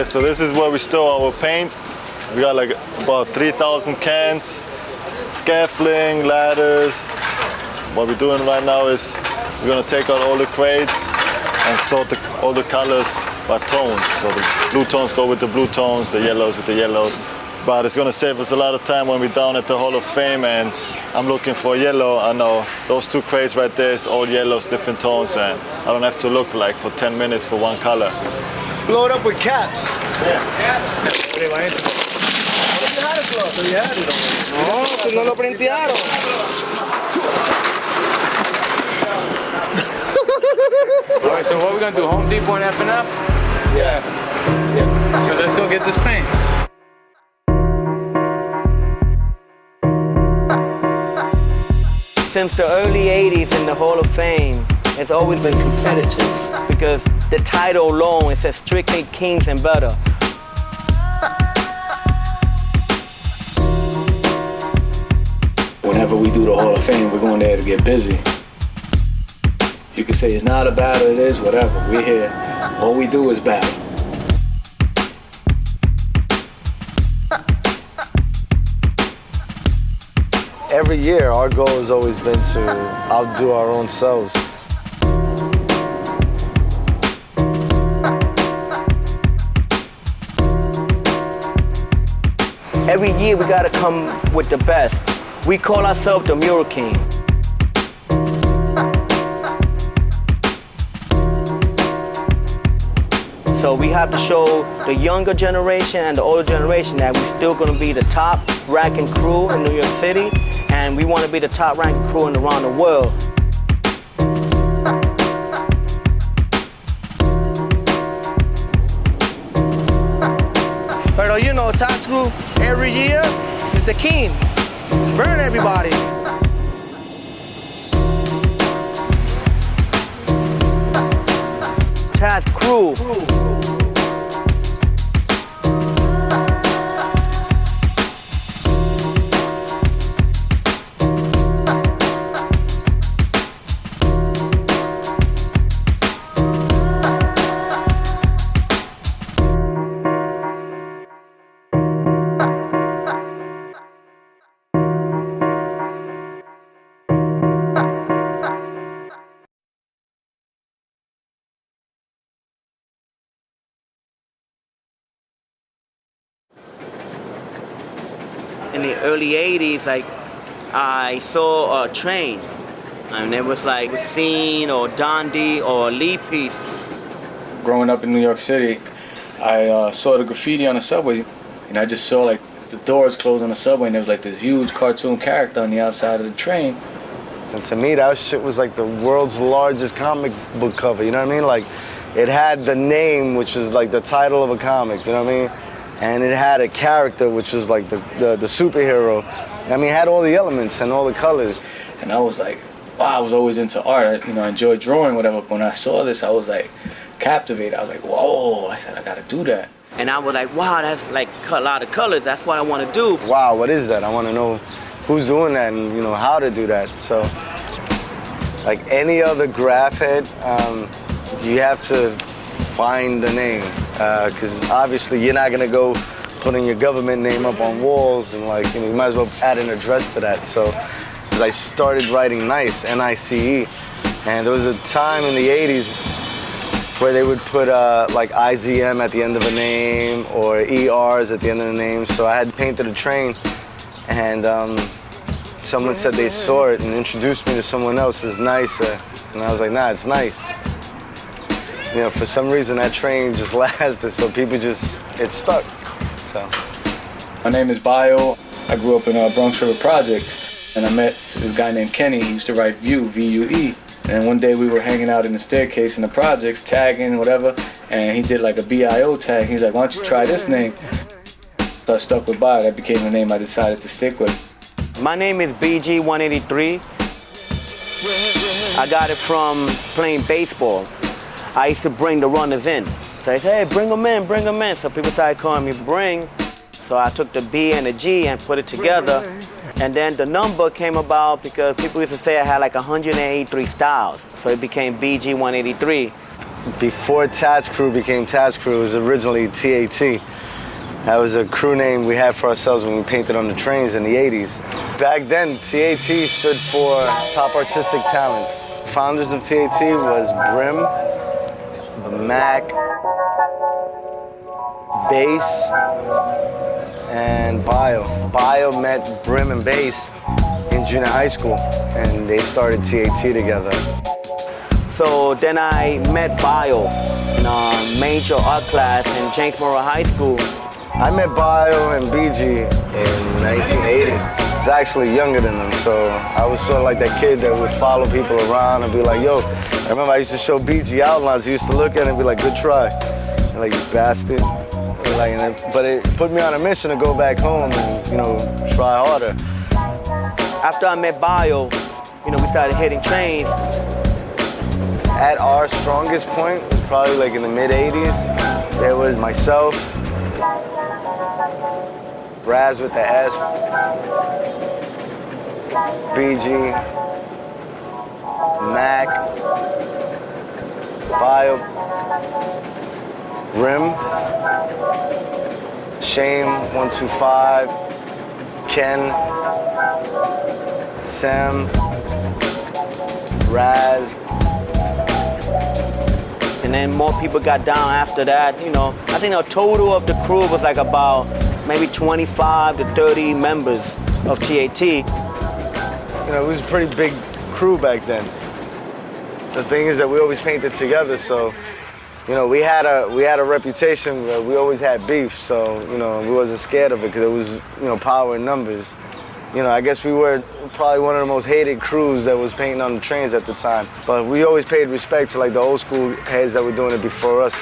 Yeah, so this is where we store our paint. We got like about 3,000 cans, scaffolding, ladders. What we're doing right now is we're gonna take out all the crates and sort all the colors by tones. So the blue tones go with the blue tones, the yellows with the yellows. But it's gonna save us a lot of time when we're down at the Hall of Fame and I'm looking for yellow. I know those two crates right there is all yellows, different tones, and I don't have to look like for 10 minutes for one color. Blow it up with caps. Yeah. No, si no lo printearon. All right, so what are we gonna do? Home Depot and F&F? Yeah. So let's go get this paint. Since the early 80s in the Hall of Fame, it's always been competitive because the title alone, it says strictly kings and better. Whenever we do the Hall of Fame, we're going there to get busy. You can say it's not a battle, it is, whatever. We're here. All we do is battle. Every year, our goal has always been to outdo our own selves. Every year we gotta come with the best. We call ourselves the Mural Kings. So we have to show the younger generation and the older generation that we're still gonna be the top ranking crew in New York City, and we wanna be the top ranking crew around the world. Pero you know, TATS CRU every year is the king. It's burn everybody. TATS CRU. In the early 80s, like, I saw a train, and it was like Scene or Dondi or Lee Piece. Growing up in New York City, I saw the graffiti on the subway, and I just saw like the doors close on the subway, and there was like this huge cartoon character on the outside of the train. And to me, that shit was like the world's largest comic book cover, you know what I mean? Like, it had the name, which was like the title of a comic, you know what I mean? And it had a character, which was like the superhero. I mean, it had all the elements and all the colors. And I was like, wow, I was always into art. I enjoyed drawing, whatever. But when I saw this, I was like captivated. I was like, whoa, I said, I gotta do that. And I was like, wow, that's like a lot of colors. That's what I want to do. Wow, what is that? I want to know who's doing that and, you know, how to do that. So, like any other graph head, you have to find the name. Because obviously you're not gonna go putting your government name up on walls and like, you know, you might as well add an address to that. So I started writing NICE, N-I-C-E, and there was a time in the 80s where they would put like IZM at the end of a name or ERs at the end of the name. So I had painted a train, and someone said they saw it and introduced me to someone else as NICE, and I was like, nah, it's NICE. You know, for some reason that train just lasted, so people just, it stuck, so. My name is Bio. I grew up in Bronx River Projects, and I met this guy named Kenny. He used to write View, V-U-E. And one day we were hanging out in the staircase in the projects, tagging, whatever, and he did like a B-I-O tag. He's like, why don't you try this name? So I stuck with Bio. That became the name I decided to stick with. My name is BG183. I got it from playing baseball. I used to bring the runners in. So I said, hey, bring them in, bring them in. So people started calling me Bring. So I took the B and the G and put it together. And then the number came about because people used to say I had like 183 styles. So it became BG183. before TATS CRU became TATS CRU, it was originally TAT. That was a crew name we had for ourselves when we painted on the trains in the 80s. Back then, TAT stood for Top Artistic Talents. Founders of TAT was Brim, Mac, Bass, and Bio. Bio met Brim and Bass in junior high school, and they started TAT together. So then I met Bio in a major art class in James Morrow High School. I met Bio and BG in 1980. I was actually younger than them, so I was sort of like that kid that would follow people around and be like, yo, I remember I used to show BG outlines. He used to look at it and be like, good try. And like, you bastard. And like, but it put me on a mission to go back home and, you know, try harder. After I met Bio, you know, we started hitting trains. At our strongest point, was probably like in the mid-80s, there was myself, Raz with the S, BG, Mac, Bio, Rim, Shame 125, Ken, Sam, Raz. And then more people got down after that, you know. I think the total of the crew was like about maybe 25 to 30 members of TAT. You know, it was a pretty big crew back then. The thing is that we always painted together, so, you know, we had a reputation where we always had beef, so, you know, we wasn't scared of it because it was, you know, power in numbers. You know, I guess we were probably one of the most hated crews that was painting on the trains at the time. But we always paid respect to like the old school heads that were doing it before us.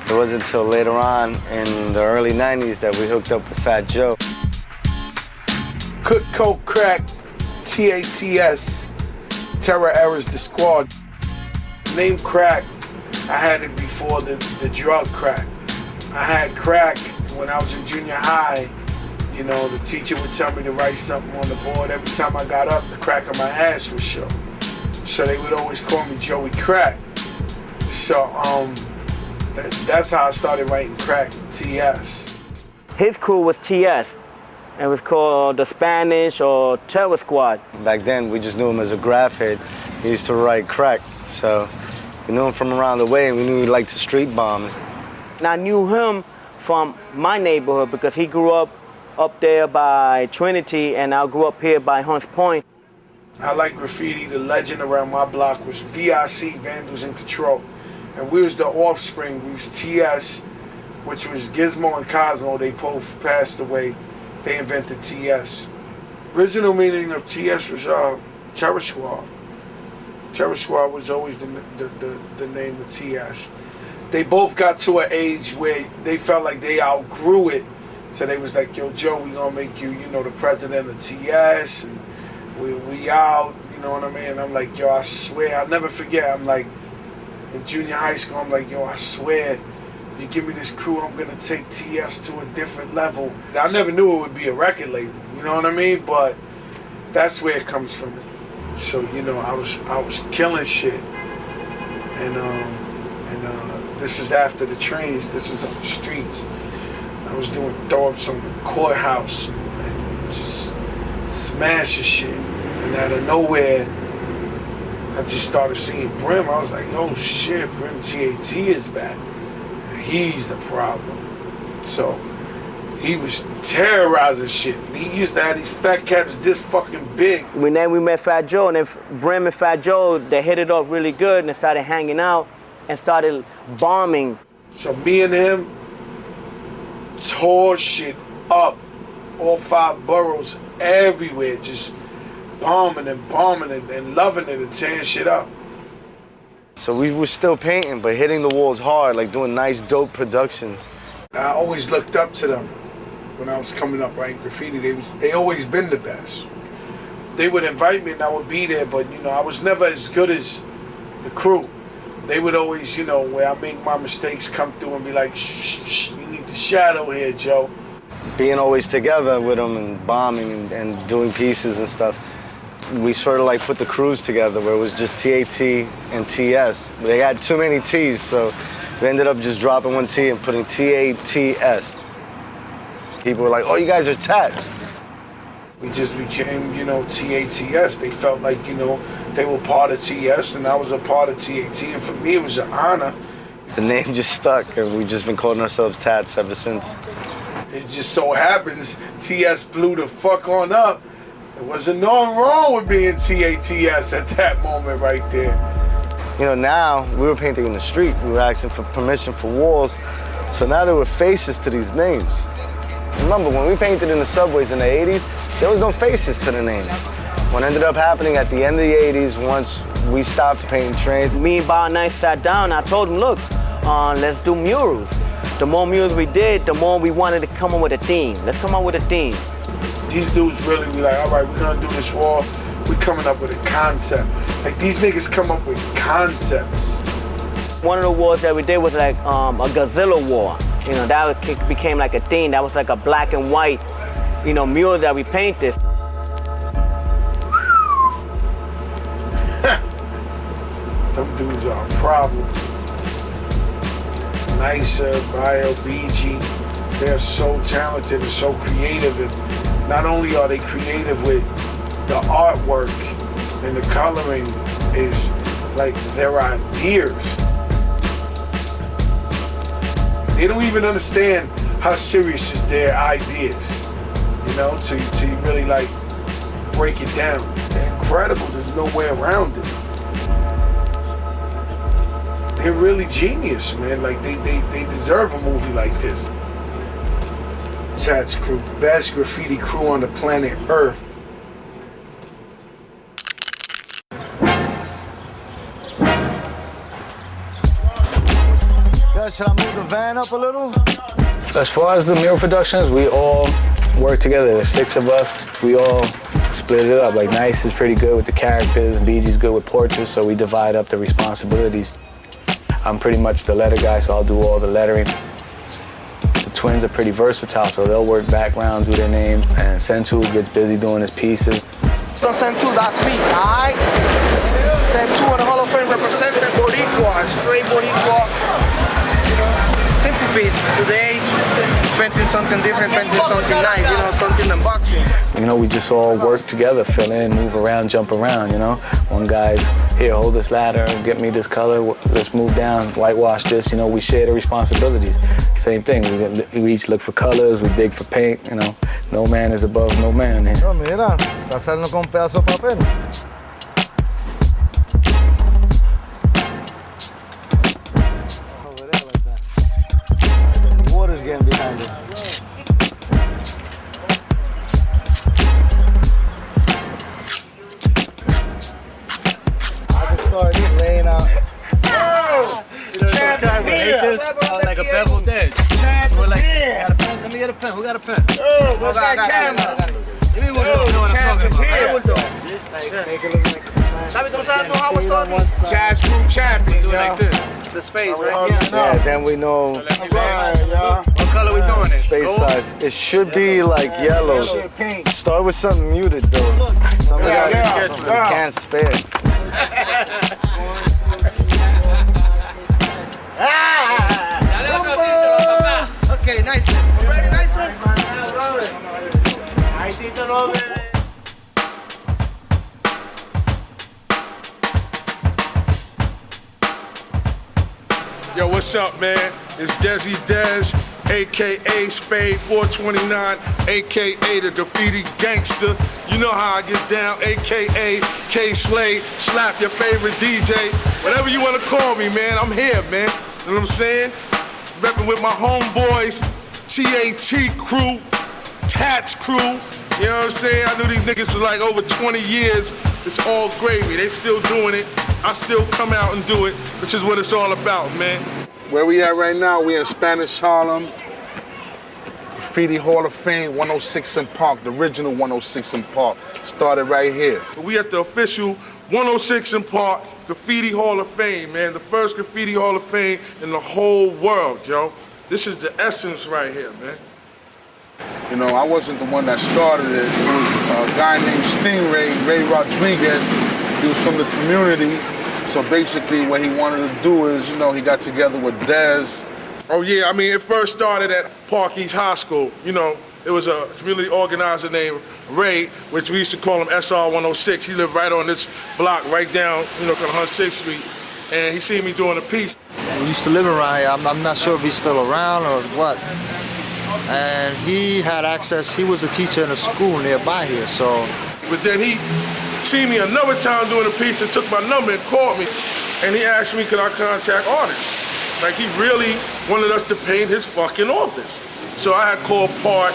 It wasn't until later on in the early 90s that we hooked up with Fat Joe. Cook, Coke, Crack, TATS, Terror Errors, the squad. Name Crack, I had it before the drug crack. I had crack when I was in junior high. You know, the teacher would tell me to write something on the board. Every time I got up, the crack of my ass would show. So they would always call me Joey Crack. So that's how I started writing Crack, TS. His crew was TS. It was called the Spanish or Terror Squad. Back then, we just knew him as a graph head. He used to write crack. So we knew him from around the way, and we knew he liked to street bomb. And I knew him from my neighborhood because he grew up there by Trinity, and I grew up here by Hunts Point. I like graffiti. The legend around my block was VIC, Vandals in Control. And we was the offspring. We was TS, which was Gizmo and Cosmo. They both passed away. They invented TS. Original meaning of TS was Terror Squad. Terror Squad was always the name of TS. They both got to an age where they felt like they outgrew it. So they was like, yo, Joe, we gonna make you, you know, the president of TS, and we out, you know what I mean? I'm like, yo, I swear, I'll never forget. I'm like, in junior high school, I'm like, yo, I swear, you give me this crew, I'm gonna take TS to a different level. I never knew it would be a record label, you know what I mean? But that's where it comes from. So, you know, I was killing shit, and this is after the trains. This was on the streets. I was doing throw-ups on the courthouse and just smashing shit. And out of nowhere, I just started seeing Brim. I was like, oh shit, Brim TAT is back. And he's the problem. So he was terrorizing shit. He used to have these fat caps this fucking big. Then we met Fat Joe, and then Brim and Fat Joe, they hit it off really good, and they started hanging out and started bombing. So me and him tore shit up, all 5 boroughs, everywhere, just bombing and loving it and tearing shit up. So we were still painting, but hitting the walls hard, like doing nice, dope productions. I always looked up to them when I was coming up writing graffiti. They always been the best. They would invite me and I would be there, but you know, I was never as good as the crew. They would always, you know, where I make my mistakes, come through and be like, shh, you need the shadow here, Joe. Being always together with them and bombing and doing pieces and stuff we sort of like put the crews together where it was just TAT and TS. They had too many T's, so we ended up just dropping one T and putting TATS. People were like, oh, you guys are Tats. We just became, you know, TATS. They felt like, you know, they were part of TS and I was a part of TAT, and for me it was an honor. The name just stuck, and we've just been calling ourselves Tats ever since. It just so happens TS blew the fuck on up. There wasn't nothing wrong with being TATS at that moment right there. You know, now we were painting in the street. We were asking for permission for walls. So now there were faces to these names. Remember, when we painted in the subways in the 80s, there was no faces to the names. What ended up happening at the end of the 80s, once we stopped painting trains. Me and Bob and I sat down, I told him, look, let's do murals. The more murals we did, the more we wanted to come up with a theme. Let's come up with a theme. These dudes really be like, all right, we're gonna do this wall. We're coming up with a concept. Like, these niggas come up with concepts. One of the walls that we did was like a Godzilla wall. You know, that became like a theme. That was like a black and white, you know, mural that we painted. Them dudes are a problem. Nicer, Bio, BG, they're so talented and so creative. And not only are they creative with the artwork and the coloring, is like their ideas. They don't even understand how serious is their ideas, you know, till you really like break it down. They're incredible, there's no way around it. They're really genius, man. Like they deserve a movie like this. TATS CRU, best graffiti crew on the planet Earth. Should I move the van up a little? As far as the mural productions, we all work together. There's 6 of us. We all split it up. Like Nice is pretty good with the characters, and BG's good with portraits, so we divide up the responsibilities. I'm pretty much the letter guy, so I'll do all the lettering. The twins are pretty versatile, so they'll work background, do their names, and Sentu gets busy doing his pieces. So Sentu, that's me, alright? Sentu on the Hall of Fame representing Boricua, straight Boricua. Simple piece. Today, painting something different, painting something nice, you know, something unboxing. You know, we just all work together, fill in, move around, jump around, you know. One guy's, here, hold this ladder, get me this color, let's move down, whitewash this, you know, we share the responsibilities. Same thing, we each look for colors, we dig for paint, you know. No man is above no man here. Oh, mira, está saliendo con un pedazo de papel. Water's getting behind it. I can start laying out. Like a beveled edge. We're like, got a pen? Let me get a pen. Who got a pen? Oh, what's that camera? Give me one. You know what I'm talking about. Make it look like TATS CRU champion, Do it like this. The space right here. Yeah, then we know What color we doing it? space size. It should be like yellow. Start with something muted though. Something we can't spare. Okay, nice one. You ready, nice one? Yo, what's up, man? It's Desi Dez, a.k.a. Spade 429, a.k.a. the Graffiti Gangster. You know how I get down, a.k.a. K-Slay, slap your favorite DJ. Whatever you want to call me, man, I'm here, man. You know what I'm saying? Repping with my homeboys, TAT CRU, TATS CRU. You know what I'm saying? I knew these niggas for like over 20 years. It's all gravy. They still doing it. I still come out and do it. This is what it's all about, man. Where we at right now, we in Spanish Harlem. Graffiti Hall of Fame, 106 in Park, the original 106 in Park. Started right here. We at the official 106 in Park Graffiti Hall of Fame, man. The first Graffiti Hall of Fame in the whole world, yo. This is the essence right here, man. You know, I wasn't the one that started it. It was a guy named Stingray, Ray Rodriguez. He was from the community. So basically what he wanted to do is, you know, he got together with Dez. Oh yeah, I mean, it first started at Park East High School. You know, it was a community organizer named Ray, which we used to call him SR 106. He lived right on this block, right down, you know, on 106th Street. And he seen me doing a piece. We used to live around here. I'm not sure if he's still around or what. And he had access, he was a teacher in a school nearby here, so. But then he seen me another time doing a piece and took my number and called me. And he asked me, could I contact artists? Like, he really wanted us to paint his fucking office. So I had called Part.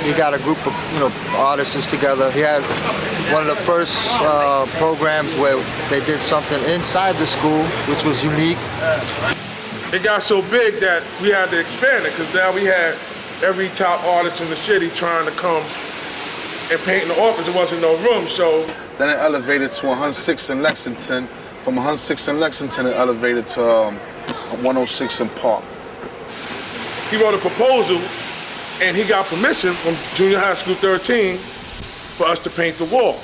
He got a group of, you know, artists together. He had one of the first programs where they did something inside the school, which was unique. It got so big that we had to expand it, because now we had every top artist in the city trying to come and paint in the office. There wasn't no room, so. Then it elevated to 106 in Lexington. From 106 in Lexington, it elevated to 106 in Park. He wrote a proposal, and he got permission from Junior High School 13 for us to paint the wall.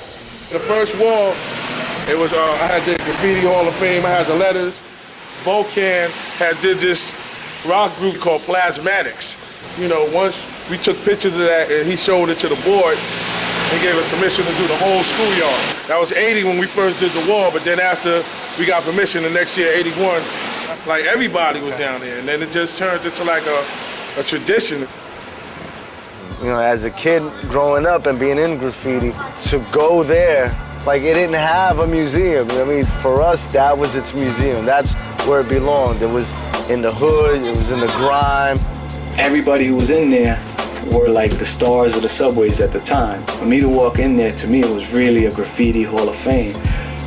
The first wall, it was, I had the Graffiti Hall of Fame, I had the letters. Volcan had did this rock group called Plasmatics. You know, once we took pictures of that and he showed it to the board, he gave us permission to do the whole schoolyard. That was 80 when we first did the wall, but then after we got permission the next year, 81, like everybody was down there. And then it just turned into like a tradition. You know, as a kid growing up and being in graffiti, to go there, like it didn't have a museum. I mean, for us, that was its museum. That's where it belonged. It was in the hood, it was in the grime. Everybody who was in there were like the stars of the subways at the time. For me to walk in there, to me, it was really a graffiti hall of fame.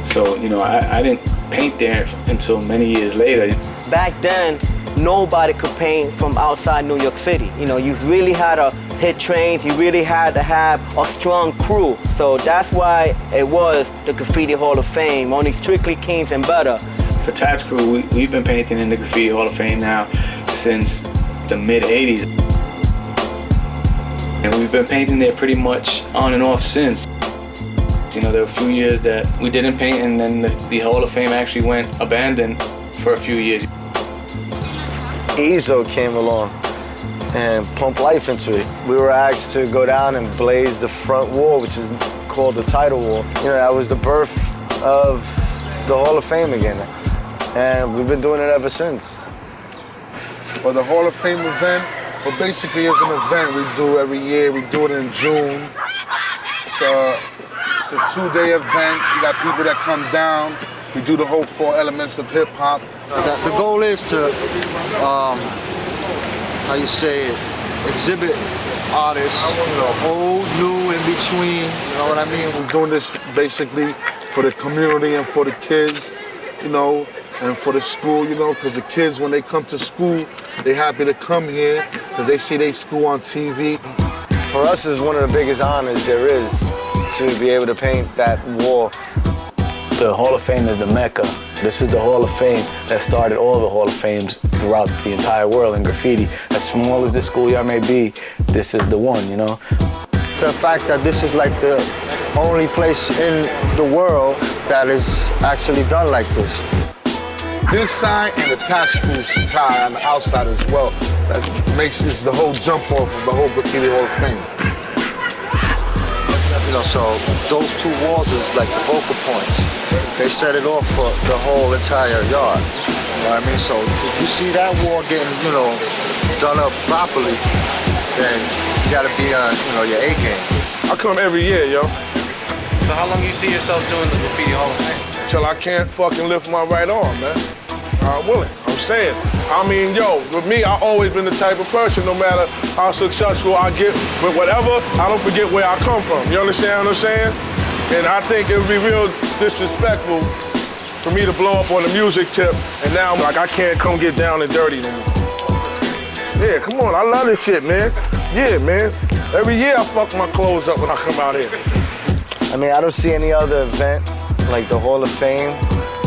So, you know, I didn't paint there until many years later. Back then, nobody could paint from outside New York City. You know, you really had to hit trains, you really had to have a strong crew. So that's why it was the Graffiti Hall of Fame, only strictly kings and better. For TATS CRU, we've been painting in the Graffiti Hall of Fame now since the mid-'80s. And we've been painting there pretty much on and off since. You know, there were a few years that we didn't paint, and then the Hall of Fame actually went abandoned for a few years. EZO came along and pumped life into it. We were asked to go down and blaze the front wall, which is called the title wall. You know, that was the birth of the Hall of Fame again. And we've been doing it ever since. Well, the Hall of Fame event, well, basically it's an event we do every year. We do it in June. It's a 2-day event. You got people that come down. We do the whole 4 elements of hip hop. The goal is to, how you say it, exhibit artists, you know, old, new, in between, you know what I mean? We're doing this basically for the community and for the kids, you know, and for the school, you know, because the kids, when they come to school, they happy to come here because they see their school on TV. For us, it's one of the biggest honors there is to be able to paint that wall. The Hall of Fame is the Mecca. This is the Hall of Fame that started all the Hall of Fames throughout the entire world in graffiti. As small as this schoolyard may be, this is the one, you know? The fact that this is like the only place in the world that is actually done like this. This side and the TATS CRU side on the outside as well. That makes this the whole jump off of the whole Graffiti Hall of Fame. You know, so those 2 walls is like the focal points. They set it off for the whole entire yard. You know what I mean? So if you see that wall getting, you know, done up properly, then you gotta be on, you know, your A game. I come every year, yo. So how long you see yourselves doing the Graffiti Hall of Fame? Till I can't fucking lift my right arm, man. I'm willing, I'm saying. I mean, yo, with me, I've always been the type of person, no matter how successful I get with whatever, I don't forget where I come from. You understand what I'm saying? And I think it would be real disrespectful for me to blow up on the music tip, and now I'm like, I can't come get down and dirty no more. Yeah, come on, I love this shit, man. Yeah, man. Every year I fuck my clothes up when I come out here. I mean, I don't see any other event like the Hall of Fame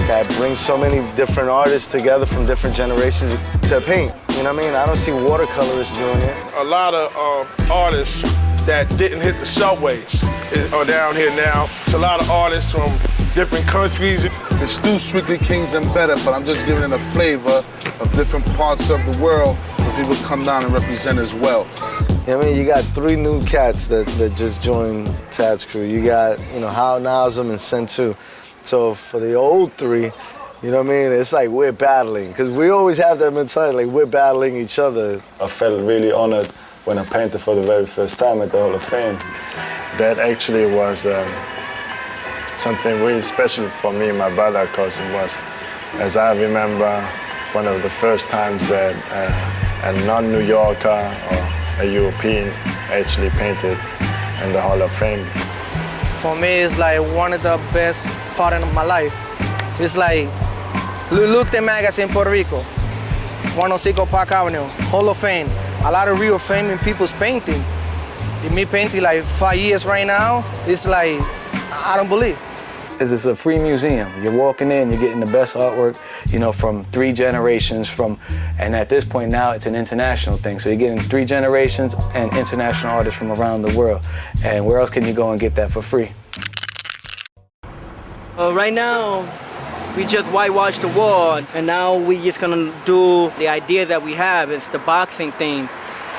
that brings so many different artists together from different generations to paint. You know what I mean? I don't see watercolorists doing it. A lot of artists that didn't hit the subways are down here now. It's a lot of artists from different countries. It's still strictly Kings and better, but I'm just giving it a flavor of different parts of the world where people come down and represent as well. You know what I mean? You got 3 new cats that just joined TATS CRU. You got, you know, How Nazem and Sentu. So for the old 3, you know what I mean? It's like we're battling, because we always have that mentality, like we're battling each other. I felt really honored when I painted for the very first time at the Hall of Fame. That actually was something really special for me and my brother, because it was, as I remember, one of the first times that a non-New Yorker or a European actually painted in the Hall of Fame. For me, it's like one of the best part of my life. It's like, look the magazine Puerto Rico, 105 Park Avenue, Hall of Fame. A lot of real famous people's painting. And me painting like 5 years right now, it's like, I don't believe. It's a free museum. You're walking in, you're getting the best artwork, you know, from 3 generations and at this point now it's an international thing. So you're getting 3 generations and international artists from around the world. And where else can you go and get that for free? Right now, we just whitewashed the wall, and now we just gonna do the idea that we have. It's the boxing thing.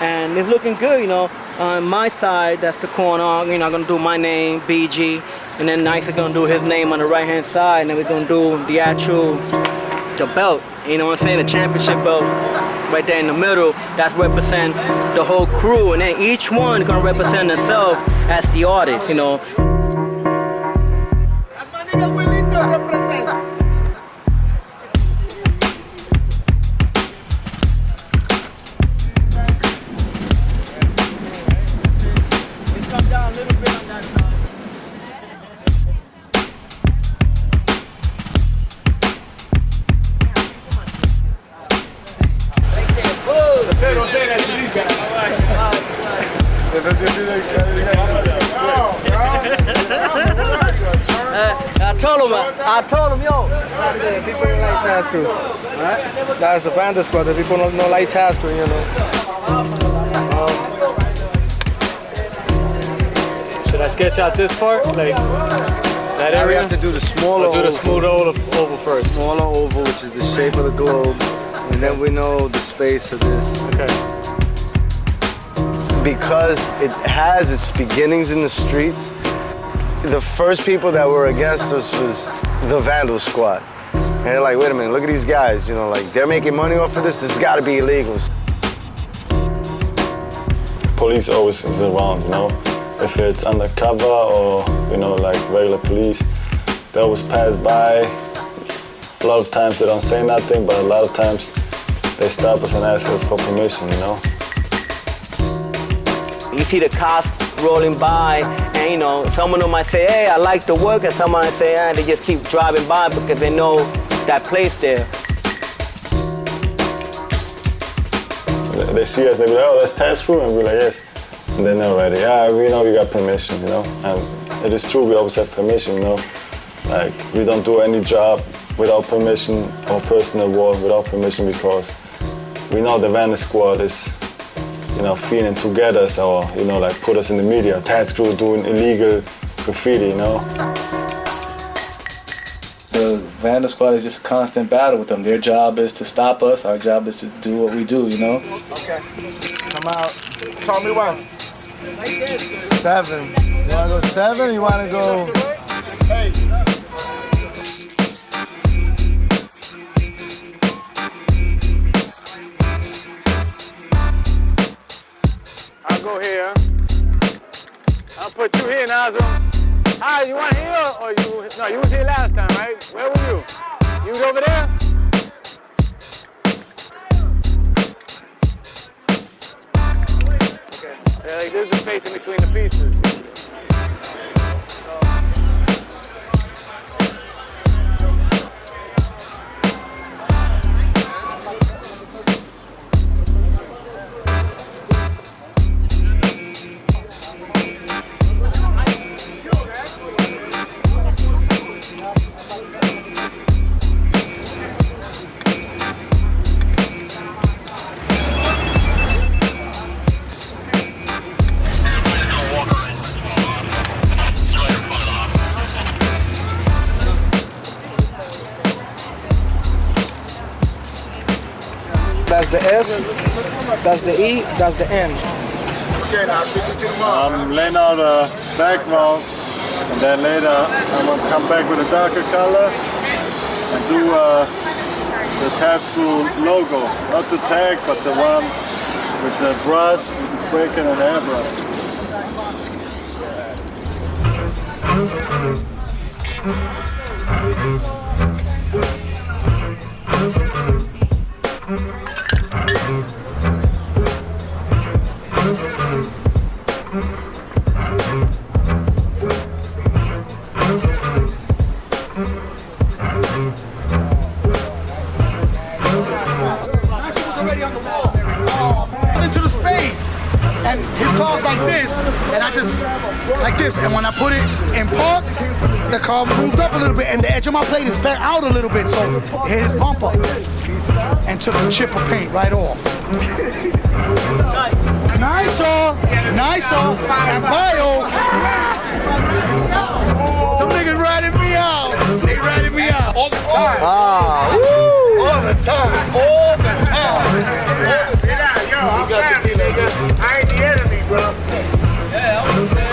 And it's looking good, you know. On my side, that's the corner, you know, I'm gonna do my name, BG, and then Nice is gonna do his name on the right-hand side, and then we're gonna do the belt, you know what I'm saying, the championship belt right there in the middle. That's represent the whole crew, and then each one gonna represent themselves as the artist, you know. I told him, yo. People don't like TATS CRU. Right? That's a band squad. The people don't like TATS CRU, you know. Should I sketch out this part? Like that area? Now we have to do the smaller oval. Do the smooth oval first. Smaller oval, which is the shape of the globe. And then we know the space of this. Okay. Because it has its beginnings in the streets, the first people that were against us was the Vandal Squad. And they're like, wait a minute, look at these guys, you know, like they're making money off of this, this has got to be illegal. Police always is around, you know. If it's undercover or, you know, like regular police, they always pass by. A lot of times they don't say nothing, but a lot of times they stop us and ask us for permission, you know. You see the cops rolling by, and you know, some of them might say, hey, I like the work, and some might say, they just keep driving by because they know that place there. They see us, they be like, oh, that's TATS CRU, and we're like, yes. And then they're ready, yeah, we know you got permission, you know. And it is true, we always have permission, you know. Like, we don't do any job without permission or personal work without permission, because we know the Vandal Squad is, you know, feeling together, so, you know, like put us in the media. TATS CRU doing illegal graffiti, you know. The Vandal Squad is just a constant battle with them. Their job is to stop us. Our job is to do what we do, you know. Okay. Come out. Tell me what. 7. You want to go 7 or you want to go? Hey. I'll go here. I'll put you here, Nazem. Hi, you want here or you? No, you was here last time, right? Where were you? You was over there? Okay. Yeah, like, there's the space in between the pieces. the S, that's the E, that's the N. I'm laying out a background, and then later I'm gonna come back with a darker color and do the TATS CRU logo. Not the tag, but the one with the brush, with the spray can and airbrush. Into the space, and his car's like this, and I just like this, and when I put it in park, the car moved up a little bit, and the edge of my plate is bent out a little bit, so it hit his bumper and took a chip of paint right off. Nicer, and Bio. Them niggas ratted me out. They ratted me out all the time. All the time. Yo, I'm family, nigga. I ain't the enemy, bro.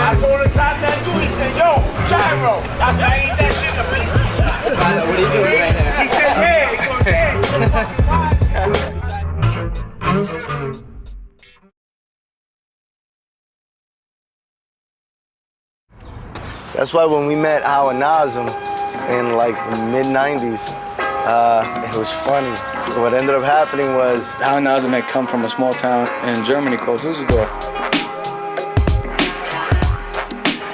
I told the cop that too. He said, yo, gyro. I said, I ain't that shit in the face. What are you doing right now? He said, yeah. He goes, yeah. That's why when we met Hal and Nazem in like the mid-90s, it was funny. What ended up happening was Hal and Nazem had come from a small town in Germany called Düsseldorf.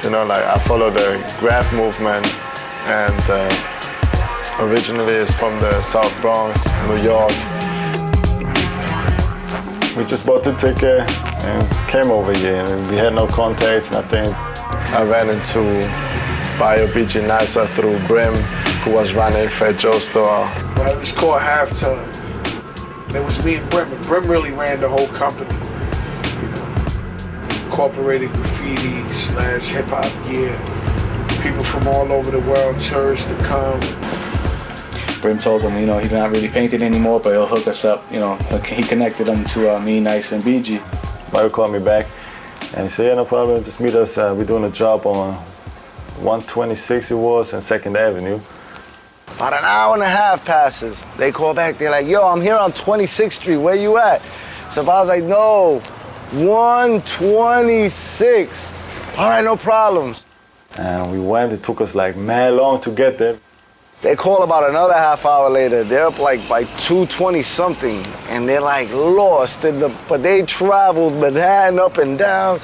You know, like I follow the graph movement, and originally it's from the South Bronx, New York. We just bought the ticket and came over here, and we had no contacts, nothing. I ran into Bio BG Nisa through Brim, who was running Fat Joe's store. Well, it was called Halftime. It was me and Brim. And Brim really ran the whole company. You know, incorporated graffiti / hip hop gear. People from all over the world, tourists to come. Brim told him, you know, he's not really painting anymore, but he'll hook us up. You know, he connected them to me, Nice, and BG. Bio called me back, and he said, yeah, no problem, just meet us. We're doing a job on 126 it was, and 2nd Avenue. about an hour and a half passes. They call back, they're like, yo, I'm here on 26th Street, where you at? So I was like, no, 126. All right, no problems. And we went, it took us like mad long to get there. They call about another half hour later. They're up like by 220 something, and they're like lost. But they traveled Manhattan up and down.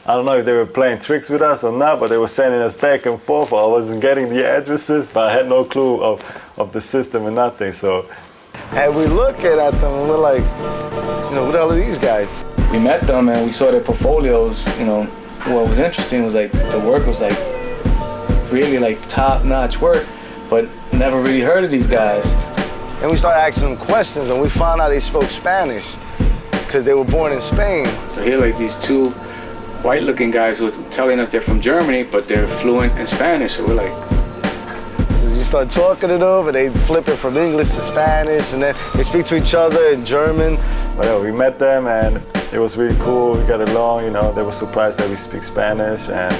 I don't know if they were playing tricks with us or not, but they were sending us back and forth. I wasn't getting the addresses, but I had no clue of the system and nothing. So, and we looking at them and we're like, you know, who the hell are these guys? We met them and we saw their portfolios. You know, what was interesting was like the work was like really like top-notch work, but never really heard of these guys. And we started asking them questions, and we found out they spoke Spanish because they were born in Spain. So here, like these two white-looking guys who were telling us they're from Germany, but they're fluent in Spanish. So we're like, you start talking to them, and they flip it from English to Spanish, and then they speak to each other in German. Well, we met them, and it was really cool. We got along. You know, they were surprised that we speak Spanish, and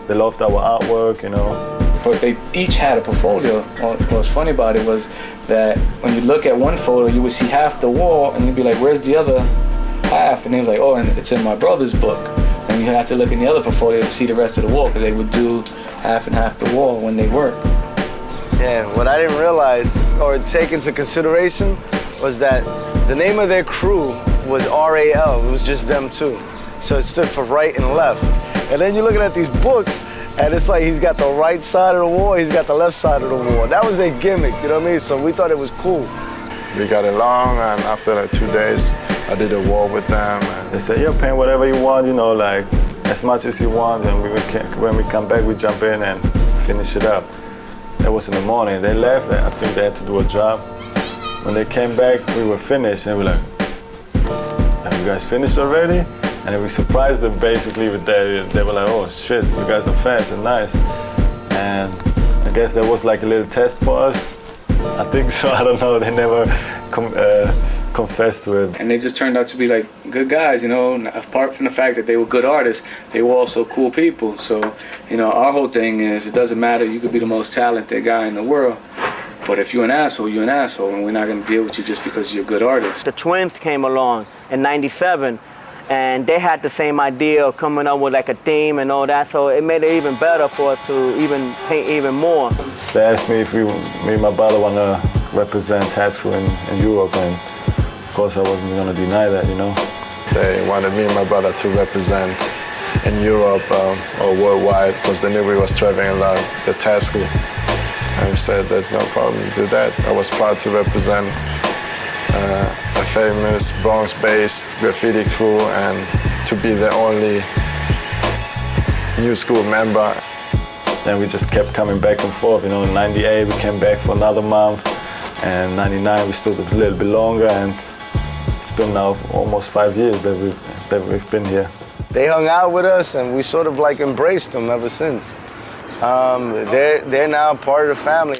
they loved our artwork. You know. But they each had a portfolio. What was funny about it was that when you look at one photo, you would see half the wall, and you'd be like, "Where's the other half?" And he was like, "Oh, and it's in my brother's book." And you have to look in the other portfolio to see the rest of the wall, because they would do half and half the wall when they work. Yeah, what I didn't realize or take into consideration was that the name of their crew was RAL. It was just them two. So it stood for right and left. And then you're looking at these books, and it's like he's got the right side of the wall, he's got the left side of the wall. That was their gimmick, you know what I mean? So we thought it was cool. We got along, and after like 2 days, I did a wall with them. And they said, "Yeah, paint whatever you want, you know, like as much as you want." And when we come back, we jump in and finish it up. That was in the morning. They left, and I think they had to do a job. When they came back, we were finished, and we were like, "Have you guys finished already?" And then we surprised them basically with that. They were like, "Oh shit, you guys are fast and nice." And I guess that was like a little test for us. I think so. I don't know. They never confess to it. And they just turned out to be like good guys, you know. Apart from the fact that they were good artists, they were also cool people. So, you know, our whole thing is it doesn't matter. You could be the most talented guy in the world, but if you're an asshole, you're an asshole, and we're not going to deal with you just because you're a good artist. The Twins came along in '97, and they had the same idea of coming up with like a theme and all that, so it made it even better for us to even paint even more. They asked me if me and my brother want to represent TATS CRU in Europe, and of course I wasn't going to deny that, you know. They wanted me and my brother to represent in Europe or worldwide, because they knew we was traveling a lot, the TATS CRU. And we said, there's no problem, do that. I was proud to represent a famous Bronx-based graffiti crew and to be the only new school member. Then we just kept coming back and forth, you know. In '98 we came back for another month, and '99 we stood a little bit longer, and it's been now almost 5 years that we've been here. They hung out with us, and we sort of like embraced them ever since. They're now part of the family.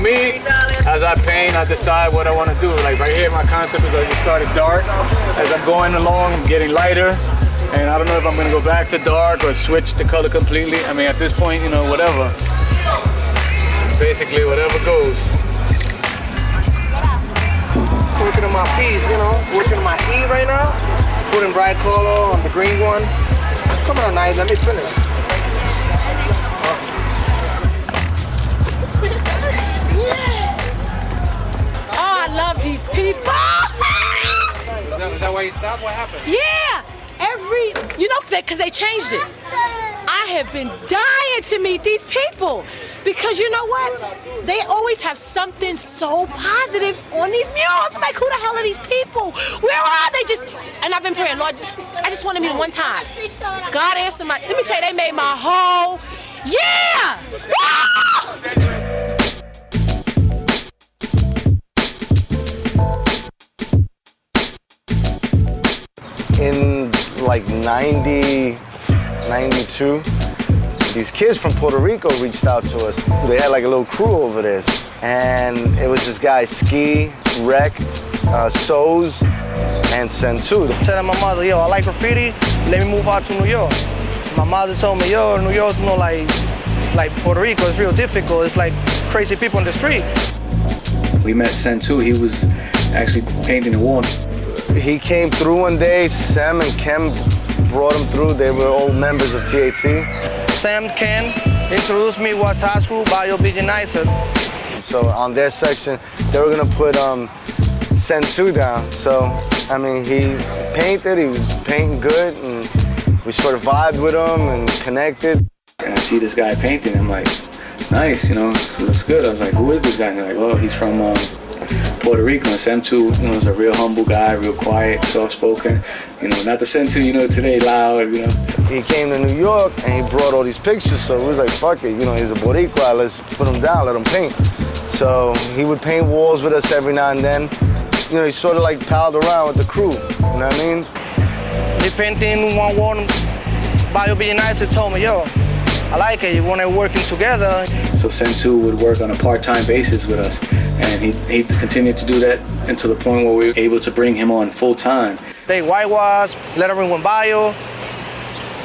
Me, as I paint, I decide what I want to do. Like right here, my concept is I just started dark. As I'm going along, I'm getting lighter. And I don't know if I'm going to go back to dark or switch the color completely. I mean, at this point, you know, whatever. Basically, whatever goes. Working on my piece, you know, working on my heat right now. Putting bright color on the green one. Come on, nice, let me finish. Oh, I love these people. Is that why you stopped? What happened? Yeah, you know, because they changed this. I have been dying to meet these people because you know what? They always have something so positive on these murals. I'm like, who the hell are these people? Where are they? And I've been praying, Lord, I just want to meet them one time. God answered let me tell you, they made my whole, yeah! In like 90, 92, these kids from Puerto Rico reached out to us. They had like a little crew over there. And it was this guy, Ski, Rec, Soz, and Sentu. Telling my mother, yo, I like graffiti, let me move out to New York. My mother told me, yo, New York's not like Puerto Rico, it's real difficult. It's like crazy people on the street. We met Sentu, he was actually painting the wall. He came through one day, Sam and Ken brought him through. They were all members of TAT. Sam, Ken introduced me what TATS CRU, Bio Being Nicer. So on their section, they were gonna put Sentu down. So, I mean, he painted, he was painting good, and we sort of vibed with him and connected. And I see this guy painting, I'm like, it's nice, you know, it looks good. I was like, who is this guy? And they're like, oh, he's from Puerto Rico. And Sentu, you know, is a real humble guy, real quiet, soft-spoken. You know, not the Sentu, you know, today, loud, you know. He came to New York and he brought all these pictures, so it was like, fuck it, you know, he's a Boricua, let's put him down, let him paint. So he would paint walls with us every now and then. You know, he sort of like palled around with the crew, you know what I mean? He painting one wall, Bio Being Nicer told me, yo, I like it, you want to working together. So Sentu would work on a part-time basis with us, and he continued to do that until the point where we were able to bring him on full-time. They whitewash, lettering with bio,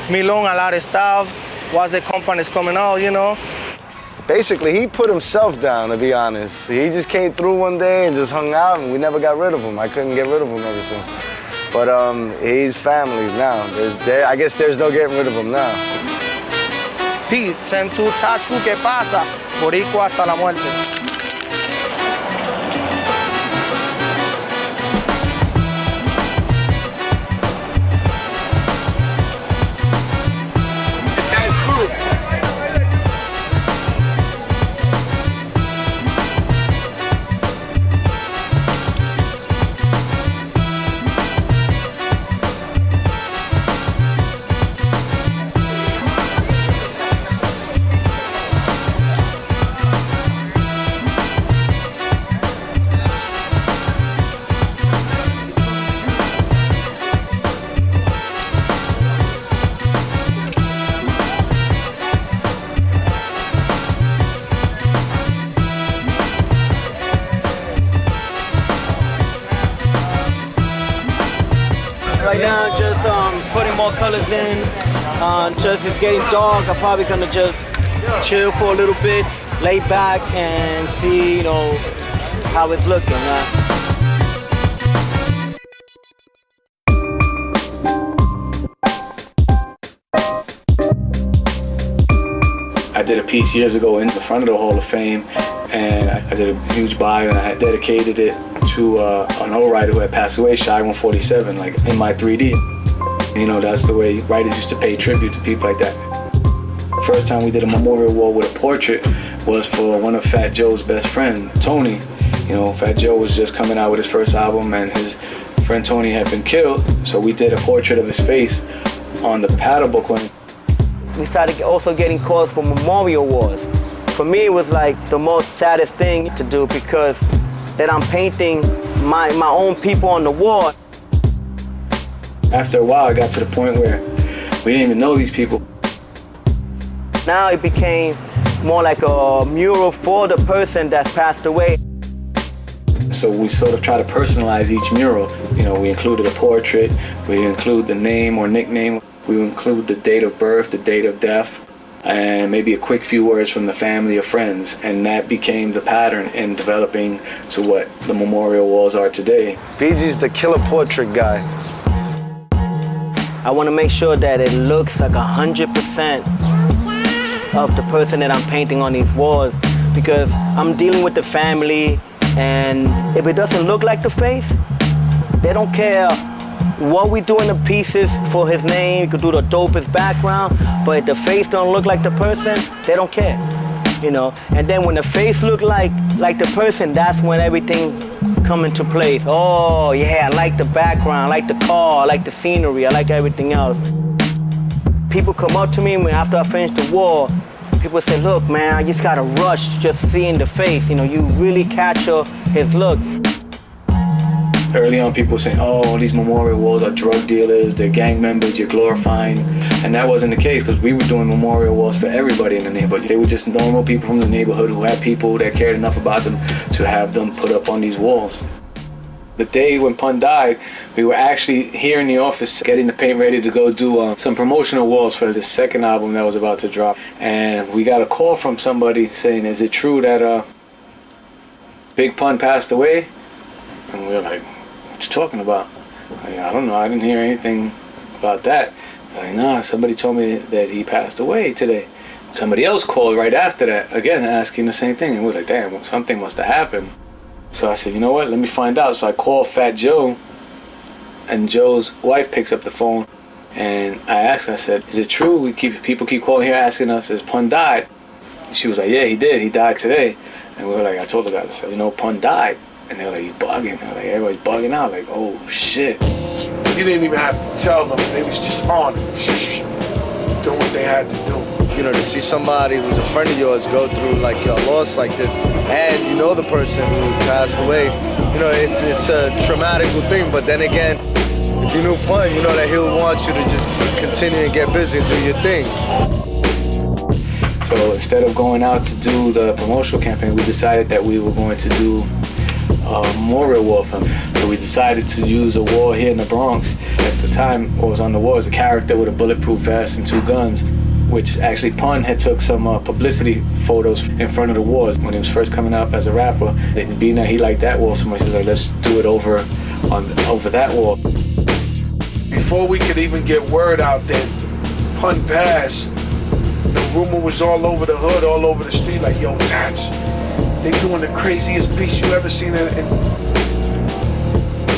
Milon, a lot of stuff, once the company's coming out, you know. Basically, he put himself down, to be honest. He just came through one day and just hung out, and we never got rid of him. I couldn't get rid of him ever since. But he's family now. I guess there's no getting rid of him now. Peace. Send to TATS CRU. ¿Qué pasa? Boricua hasta la muerte. Right now, just putting more colors in. Just it's getting dark. I'm probably gonna just chill for a little bit, lay back, and see, how it's looking. I did a piece years ago in the front of the Hall of Fame, and I did a huge bio, and I dedicated it to an old writer who had passed away, Shy 147, like in my 3D. That's the way writers used to pay tribute to people like that. First time we did a memorial wall with a portrait was for one of Fat Joe's best friend, Tony. Fat Joe was just coming out with his first album, and his friend Tony had been killed, so we did a portrait of his face on the paddle book. We started also getting calls for memorial walls. For me, it was like the most saddest thing to do, because that I'm painting my own people on the wall. After a while, it got to the point where we didn't even know these people. Now it became more like a mural for the person that's passed away. So we sort of try to personalize each mural. We included a portrait, we include the name or nickname, we include the date of birth, the date of death, and maybe a quick few words from the family or friends. And that became the pattern in developing to what the memorial walls are today. BG's the killer portrait guy. I want to make sure that it looks like 100% of the person that I'm painting on these walls, because I'm dealing with the family, and if it doesn't look like the face, they don't care what we do in the pieces for his name. You could do the dopest background, but if the face don't look like the person, they don't care, And then when the face look like the person, that's when everything come into place. Oh yeah, I like the background, I like the car, I like the scenery, I like everything else. People come up to me after I finish the wall. People say, look, man, I just got a rush just seeing the face. You really capture his look. Early on, people were saying, oh, these memorial walls are drug dealers, they're gang members, you're glorifying. And that wasn't the case, because we were doing memorial walls for everybody in the neighborhood. They were just normal people from the neighborhood who had people that cared enough about them to have them put up on these walls. The day when Pun died, we were actually here in the office getting the paint ready to go do some promotional walls for the second album that was about to drop. And we got a call from somebody saying, is it true that Big Pun passed away? And we were like, what you talking about? I don't know, I didn't hear anything about that. They're like, nah, somebody told me that he passed away today. Somebody else called right after that, again, asking the same thing. And we were like, damn, something must have happened. So I said, you know what, let me find out. So I called Fat Joe, and Joe's wife picks up the phone, and I asked her, I said, is it true? People keep calling here asking us, has Pun died? She was like, yeah, he did. He died today. And we were like, I told the guys, I said, Pun died. And they were like, you bugging? They were like, everybody's bugging out. Like, oh, shit. You didn't even have to tell them. They was just on it, doing what they had to do. To see somebody who's a friend of yours go through like a loss like this, and the person who passed away, it's a traumatic thing. But then again, if you knew Pun, that he'll want you to just continue and get busy and do your thing. So instead of going out to do the promotional campaign, we decided that we were going to do a memorial wall for him. So we decided to use a wall here in the Bronx. At the time, what was on the wall was a character with a bulletproof vest and 2 guns, which actually Pun had took some publicity photos in front of the walls when he was first coming up as a rapper. And being that he liked that wall so much, he was like, let's do it over that wall. Before we could even get word out that Pun passed, the rumor was all over the hood, all over the street, like, yo, Tats, they doing the craziest piece you ever seen.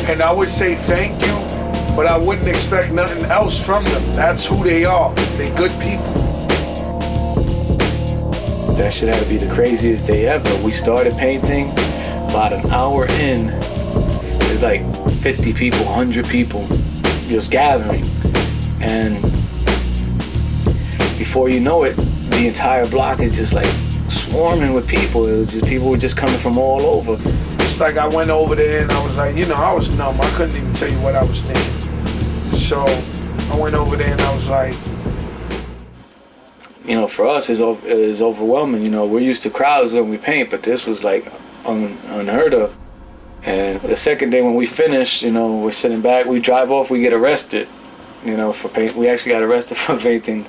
And I would say thank you, but I wouldn't expect nothing else from them. That's who they are. They good people. That shit had to be the craziest day ever. We started painting, about an hour in, there's like 50 people, 100 people just gathering. And before you know it, the entire block is just like swarming with people. It was just, people were just coming from all over. It's like I went over there and I was like, you know, I was numb. I couldn't even tell you what I was thinking. So I went over there and I was like, you know, for us, it's overwhelming. You know, we're used to crowds when we paint, but this was like unheard of. And the second day when we finished, you know, we're sitting back, we drive off, we get arrested, you know, for paint. We actually got arrested for painting.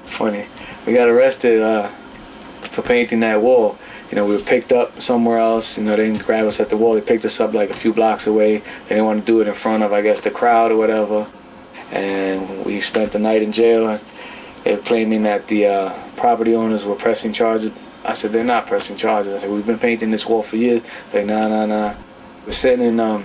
Funny. We got arrested for painting that wall. You know, we were picked up somewhere else. You know, they didn't grab us at the wall. They picked us up like a few blocks away. They didn't want to do it in front of, I guess, the crowd or whatever. And we spent the night in jail. They were claiming that the property owners were pressing charges. I said, they're not pressing charges. I said, we've been painting this wall for years. They're like, nah. We're sitting in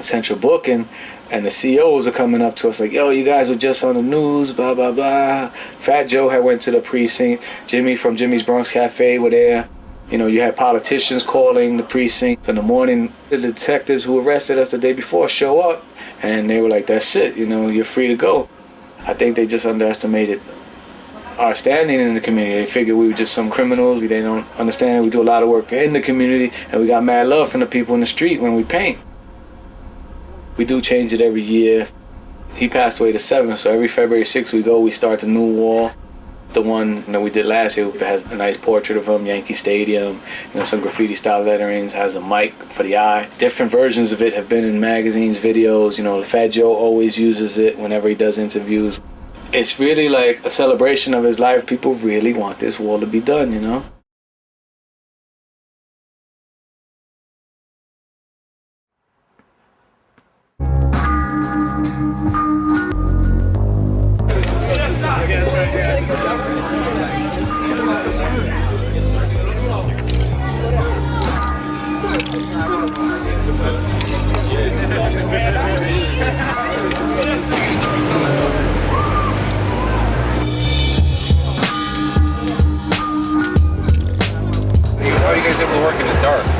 central booking, and the CEOs are coming up to us like, yo, you guys were just on the news, blah, blah, blah. Fat Joe had went to the precinct. Jimmy from Jimmy's Bronx Cafe were there. You know, you had politicians calling the precinct. In the morning, the detectives who arrested us the day before show up, and they were like, that's it, you know, you're free to go. I think they just underestimated our standing in the community. They figured we were just some criminals. They don't understand we do a lot of work in the community, and we got mad love from the people in the street when we paint. We do change it every year. He passed away the 7th, so every February 6th we go, we start the new wall. The one that we did last year has a nice portrait of him, Yankee Stadium, you know, some graffiti style letterings, has a mic for the eye. Different versions of it have been in magazines, videos. You know, Fat Joe always uses it whenever he does interviews. It's really like a celebration of his life. People really want this wall to be done, you know?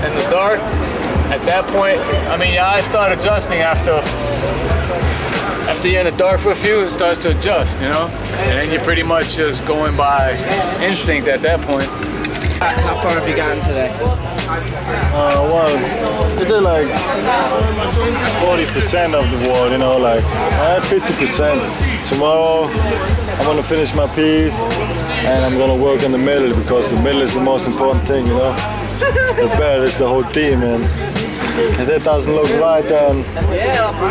In the dark, at that point, I mean, your eyes start adjusting after you're in the dark for a few, it starts to adjust, you know? And then you're pretty much just going by instinct at that point. How far have you gotten today? Well, we did like 40% of the wall, you know, like I had 50%. Tomorrow, I'm gonna finish my piece and I'm gonna work in the middle because the middle is the most important thing, you know? The bed is the whole theme, and if that doesn't look right, then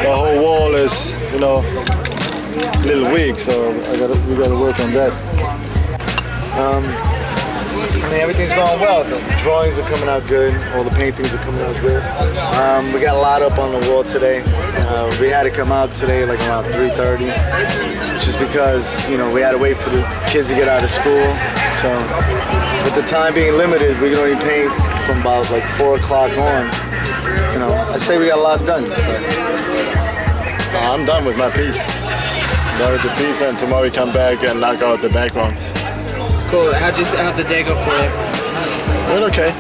the whole wall is, you know, a little weak. So we gotta work on that. I mean, everything's going well. The drawings are coming out good. All the paintings are coming out good. We got a lot up on the wall today. We had to come out today like around 3:30, just because, you know, we had to wait for the kids to get out of school. So with the time being limited, we can only paint from about like 4 o'clock on. You know, I'd say we got a lot done. So. I'm done with my piece. Done with the piece, and tomorrow we come back and knock out the background. Cool. How'd the day go for you? We're okay.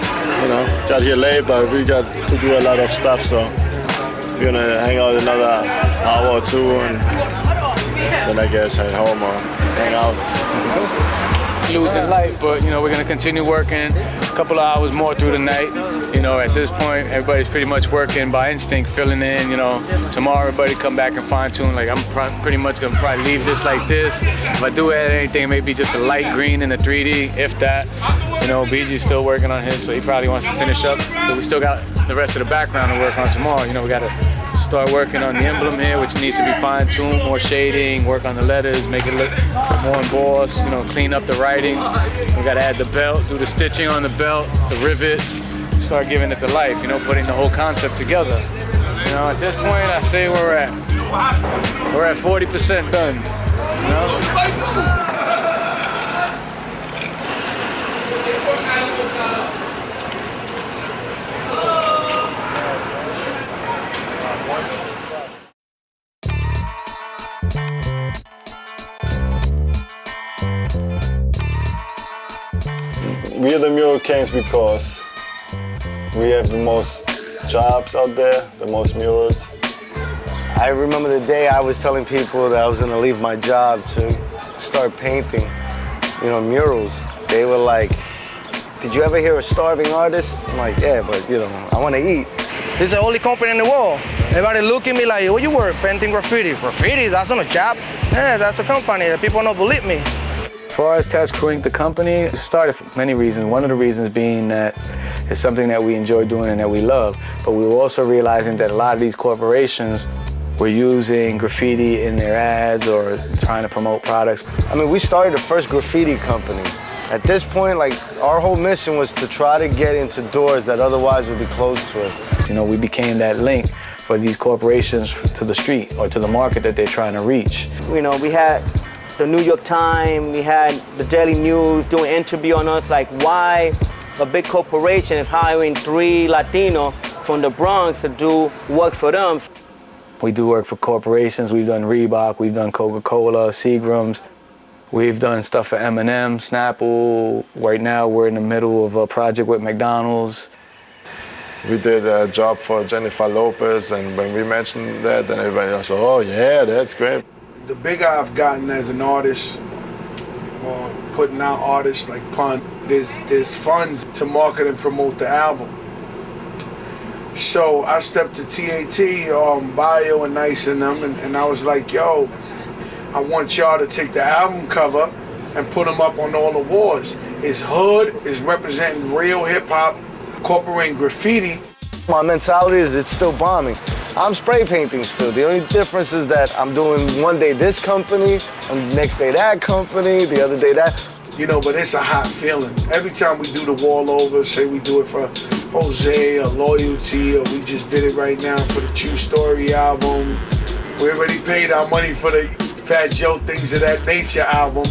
You know, got here late, but we got to do a lot of stuff, so we're gonna hang out another hour or two, and then I guess head home or hang out. Losing light, but you know, we're gonna continue working a couple of hours more through the night. You know, at this point, everybody's pretty much working by instinct, filling in. You know, tomorrow everybody come back and fine tune. Like I'm pretty much gonna probably leave this like this. If I do add anything, maybe just a light green in the 3D, if that. You know, BG's still working on his, so he probably wants to finish up. But we still got the rest of the background to work on tomorrow. You know, we gotta start working on the emblem here, which needs to be fine-tuned, more shading, work on the letters, make it look more embossed, you know, clean up the writing. We gotta add the belt, do the stitching on the belt, the rivets, start giving it the life, you know, putting the whole concept together. You know, at this point, I say we're at 40% done, you know? we're the Mural Kings because we have the most jobs out there, the most murals. I remember the day I was telling people that I was gonna leave my job to start painting, murals. They were like, did you ever hear a starving artist? I'm like, yeah, but I wanna eat. It's the only company in the world. Everybody look at me like, what you work? Painting graffiti. Graffiti, that's not a job. Yeah, that's a company. People don't believe me. As far as TATS CRU the company, it started for many reasons. One of the reasons being that it's something that we enjoy doing and that we love. But we were also realizing that a lot of these corporations were using graffiti in their ads or trying to promote products. I mean, we started the first graffiti company. At this point, our whole mission was to try to get into doors that otherwise would be closed to us. We became that link for these corporations to the street or to the market that they're trying to reach. We had the New York Times, we had the Daily News doing an interview on us, like why a big corporation is hiring 3 Latino from the Bronx to do work for them. We do work for corporations. We've done Reebok, we've done Coca-Cola, Seagram's. We've done stuff for M&M, Snapple. Right now, we're in the middle of a project with McDonald's. We did a job for Jennifer Lopez, and when we mentioned that, then everybody was, oh yeah, that's great. The bigger I've gotten as an artist, or putting out artists like Pun, there's funds to market and promote the album. So I stepped to TAT, Bio and Nice and them, and I was like, yo, I want y'all to take the album cover and put them up on all the walls. It's hood, it's representing real hip-hop, incorporating graffiti. My mentality is it's still bombing. I'm spray painting still. The only difference is that I'm doing one day this company, and next day that company, the other day that. But it's a hot feeling. Every time we do the wall over, say we do it for Jose or Loyalty, or we just did it right now for the True Story album. We already paid our money for the Fat Joe Things of That Nature album.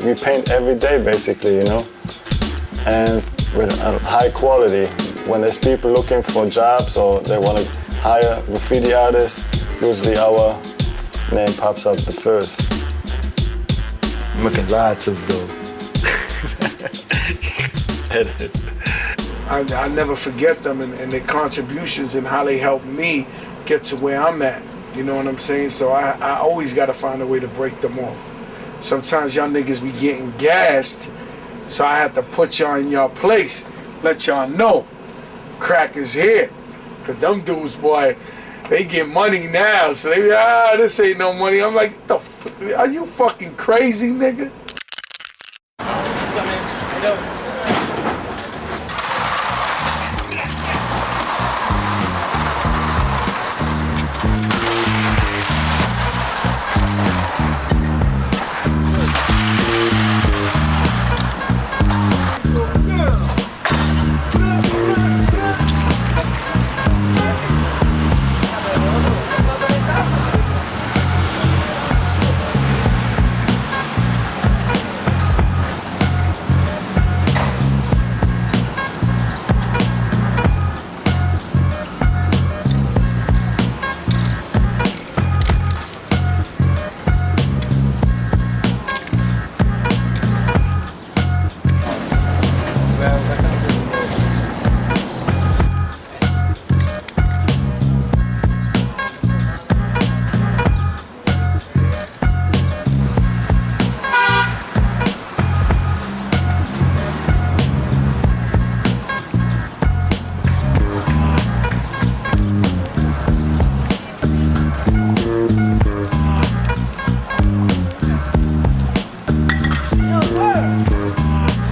We paint every day, basically, and with high quality. When there's people looking for jobs or they want to hire graffiti artists, usually our name pops up the first. I'm making lots of dough. I never forget them and their contributions and how they helped me get to where I'm at. You know what I'm saying? So I always got to find a way to break them off. Sometimes y'all niggas be getting gassed, so I had to put y'all in y'all place, let y'all know crack is here. Cause them dudes, boy, they get money now, so they be, this ain't no money. I'm like, are you fucking crazy, nigga? What's up, man?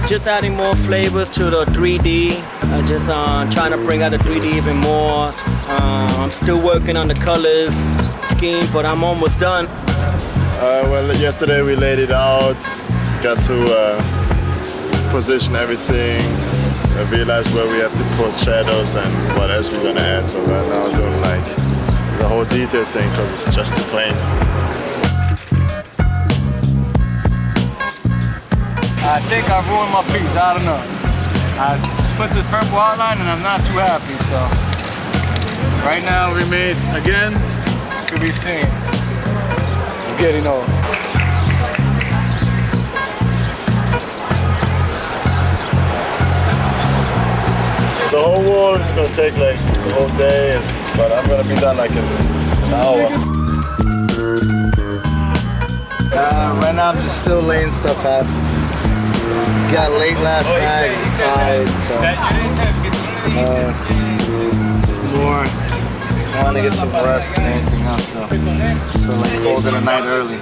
Just adding more flavors to the 3D. Just trying to bring out the 3D even more. I'm still working on the colors scheme, but I'm almost done. Well, yesterday we laid it out, got to position everything, realize where we have to put shadows and what else we're gonna add. So right now I'm doing like the whole detail thing because it's just too plain. I think I ruined my piece, I don't know. I put this purple outline and I'm not too happy, so. Right now remains, again, to be seen. I'm getting old. The whole wall is gonna take like the whole day, but I'm gonna be done like in an hour. Right now I'm just still laying stuff out. Got late last night, was tired, so just more. I want to get some rest and anything else, so like called it a night early.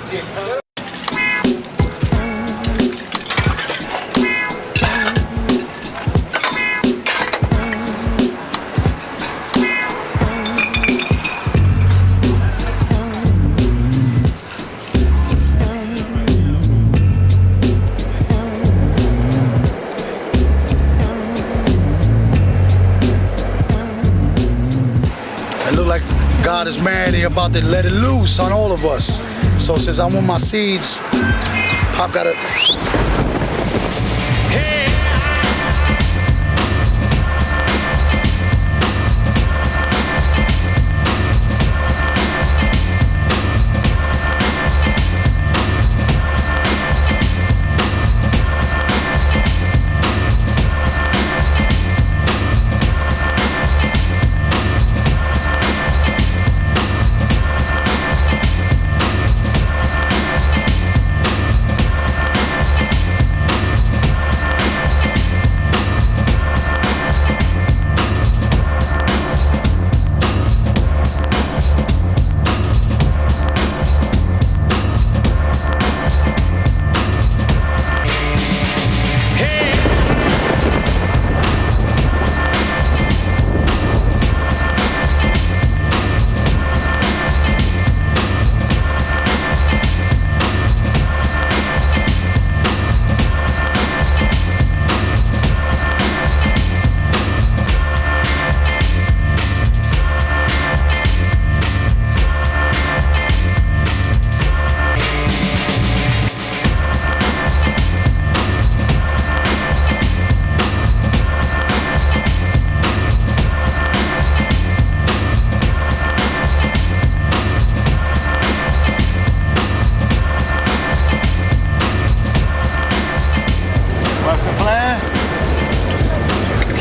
God is mad, he about to let it loose on all of us. So since I want my seeds, Pop got it.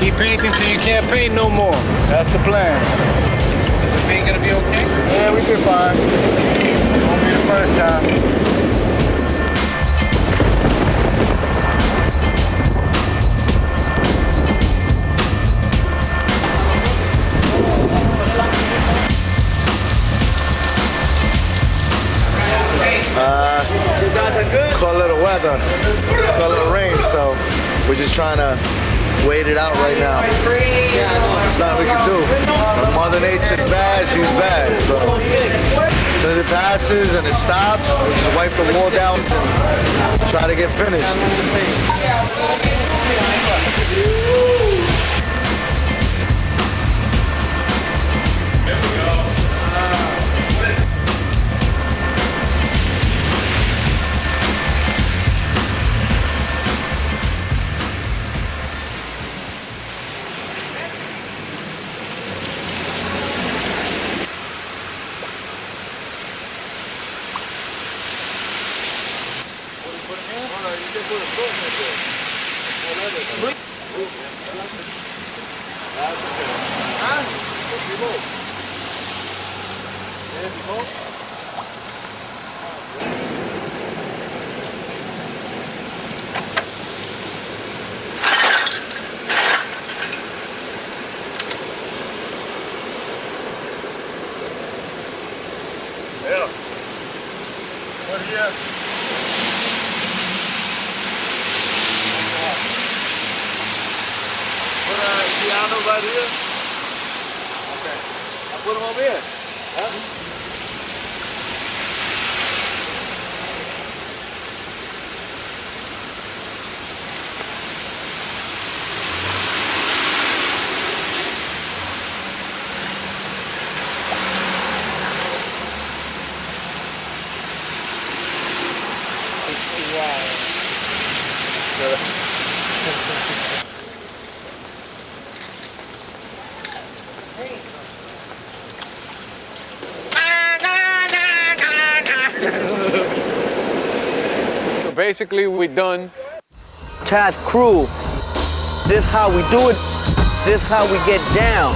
Keep painting till you can't paint no more. That's the plan. Is the paint gonna be okay? Yeah, we did fine. Won't be the first time. Call it a weather, call it a rain, so we're just trying to wait it out right now. It's nothing we can do. When Mother Nature's bad, she's bad. So as soon as it passes and it stops, we just wipe the wall down and try to get finished. Yeah. What here? Put a piano right here. Okay. I put them over here. Huh? So basically, we done. TATS CRU. This is how we do it. This is how we get down.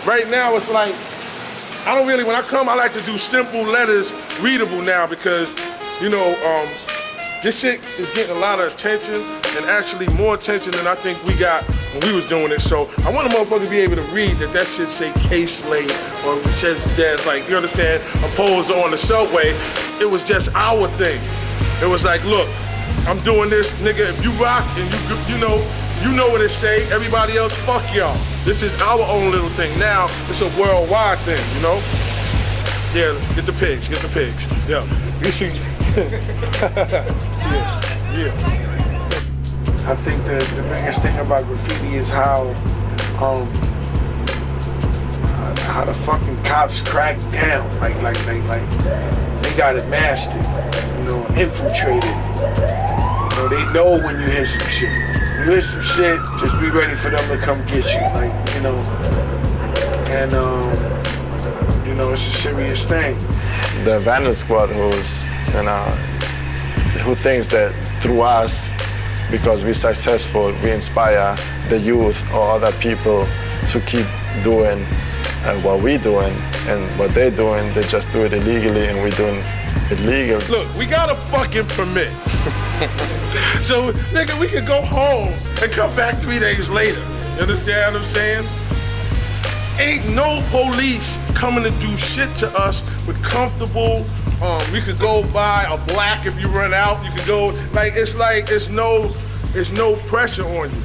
Right now, it's like, I don't really, when I come, I like to do simple letters, readable now, because, you know, this shit is getting a lot of attention, and actually more attention than I think we got when we was doing it. So I want a motherfucker to be able to read that shit say K-Slate, or if it says death, like, you understand, opposed to on the subway. It was just our thing. It was like, look, I'm doing this, nigga, if you rock and you know what it say, everybody else, fuck y'all. This is our own little thing. Now, it's a worldwide thing, you know? Yeah, get the pigs, yeah. You see, I think the biggest thing about graffiti is how the fucking cops crack down. Like they got it mastered, you know, infiltrated. You know, they know when you hear some shit. You hear some shit, just be ready for them to come get you. Like, you know, and you know, it's a serious thing. The Vandal Squad who thinks that through us, because we're successful, we inspire the youth or other people to keep doing what we're doing, and what they're doing, they just do it illegally, and we're doing it legal. Look, we got a fucking permit. So, nigga, we can go home and come back 3 days later. You understand what I'm saying? Ain't no police coming to do shit to us. We're comfortable. We could go buy a black if you run out. You could go, it's no pressure on you.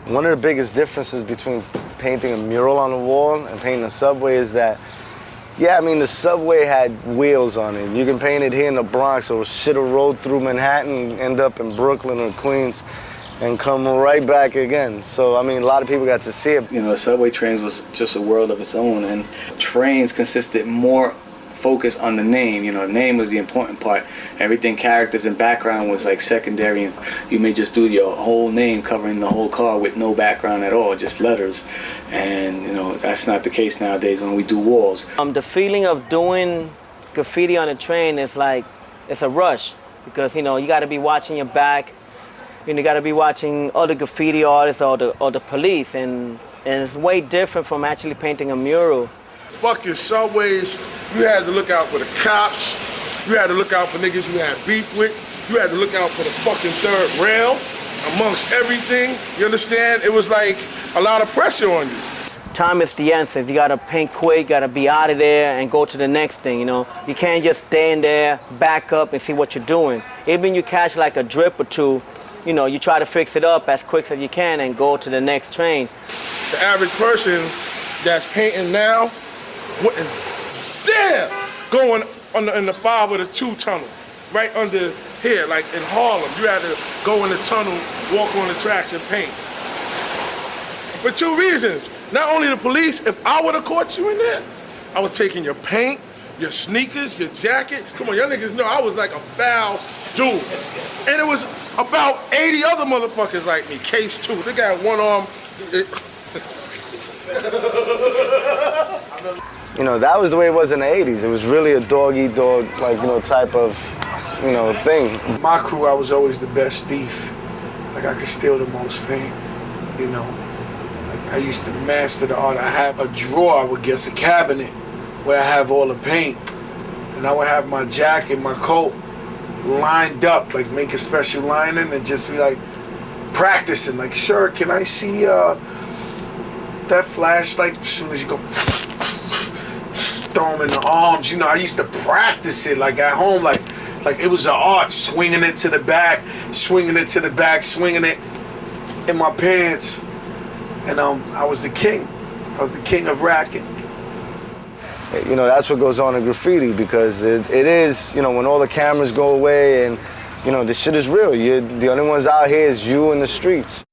One of the biggest differences between painting a mural on a wall and painting a subway is that, yeah, I mean, the subway had wheels on it. You can paint it here in the Bronx, or shit'll roll through Manhattan, end up in Brooklyn or Queens, and come right back again. So, I mean, a lot of people got to see it. You know, subway trains was just a world of its own, and trains consisted more focus on the name. You know, the name was the important part. Everything, characters and background, was like secondary, and you may just do your whole name covering the whole car with no background at all, just letters. And you know, that's not the case nowadays when we do walls. The feeling of doing graffiti on a train is like, it's a rush, because you know, you got to be watching your back. You know, you got to be watching other graffiti artists or the police, and it's way different from actually painting a mural. Fucking subways, you had to look out for the cops. You had to look out for niggas you had beef with. You had to look out for the fucking third rail amongst everything. You understand? It was like a lot of pressure on you. Time is the essence. You gotta paint quick, you gotta be out of there and go to the next thing, you know. You can't just stand there, back up and see what you're doing. Even you catch like a drip or two, you know, you try to fix it up as quick as you can and go to the next train. The average person that's painting now wouldn't dare going in the 5 or the 2 tunnel, right under here, like in Harlem. You had to go in the tunnel, walk on the tracks and paint. For 2 reasons. Not only the police, if I would have caught you in there, I was taking your paint, your sneakers, your jacket. Come on, y'all niggas know I was like a foul dude. And it was about 80 other motherfuckers like me, case 2. They got one arm. You know, that was the way it was in the 80s. It was really a dog-eat-dog, like, you know, type of, you know, thing. My crew, I was always the best thief. Like, I could steal the most paint, you know. Like, I used to master the art. I have a drawer, I would guess, a cabinet, where I have all the paint. And I would have my jacket, my coat lined up, like make a special lining and just be like practicing. Like, sure, can I see that flashlight? As soon as you go, throw them in the arms. You know, I used to practice it like at home, like it was an art, swinging it to the back, swinging it to the back, swinging it in my pants. And I was the king. I was the king of racking. You know, that's what goes on in graffiti, because it is, you know, when all the cameras go away and, you know, the shit is real. The only ones out here is you in the streets.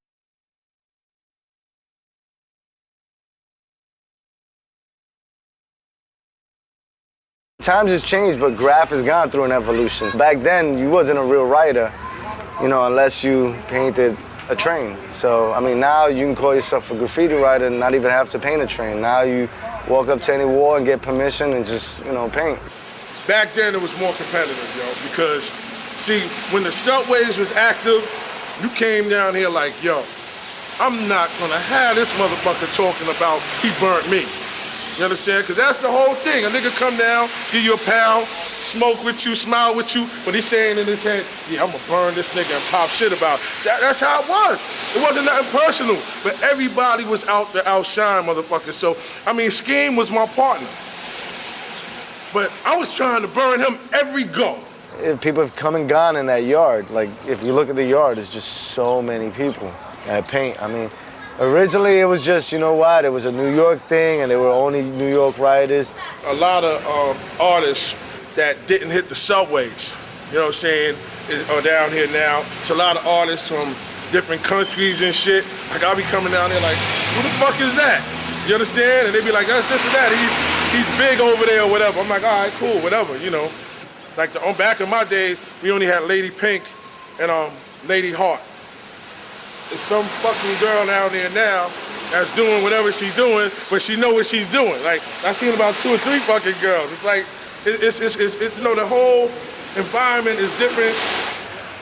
Times has changed, but graph has gone through an evolution. Back then, you wasn't a real writer, you know, unless you painted a train. So, I mean, now you can call yourself a graffiti writer and not even have to paint a train. Now you walk up to any wall and get permission and just, you know, paint. Back then it was more competitive, yo, because, see, when the subways was active, you came down here like, yo, I'm not gonna have this motherfucker talking about he burnt me. You understand? Because that's the whole thing. A nigga come down, give you a pound, smoke with you, smile with you, but he's saying in his head, yeah, I'm gonna burn this nigga and pop shit about it. That's how it was. It wasn't nothing personal, but everybody was out to outshine motherfuckers. So, I mean, Scheme was my partner. But I was trying to burn him every go. If people have come and gone in that yard, like, if you look at the yard, there's just so many people that paint. I mean, originally it was just, you know what, it was a New York thing and they were only New York writers. A lot of artists that didn't hit the subways, you know what I'm saying, are down here now. It's a lot of artists from different countries and shit. Like, I'll be coming down there like, who the fuck is that? You understand? And they be like, that's this and that. He's big over there or whatever. I'm like, all right, cool, whatever, you know. Like, back in my days, we only had Lady Pink and Lady Heart. There's some fucking girl down there now that's doing whatever she's doing, but she know what she's doing. Like, I've seen about 2 or 3 fucking girls. It's like, it's you know, the whole environment is different.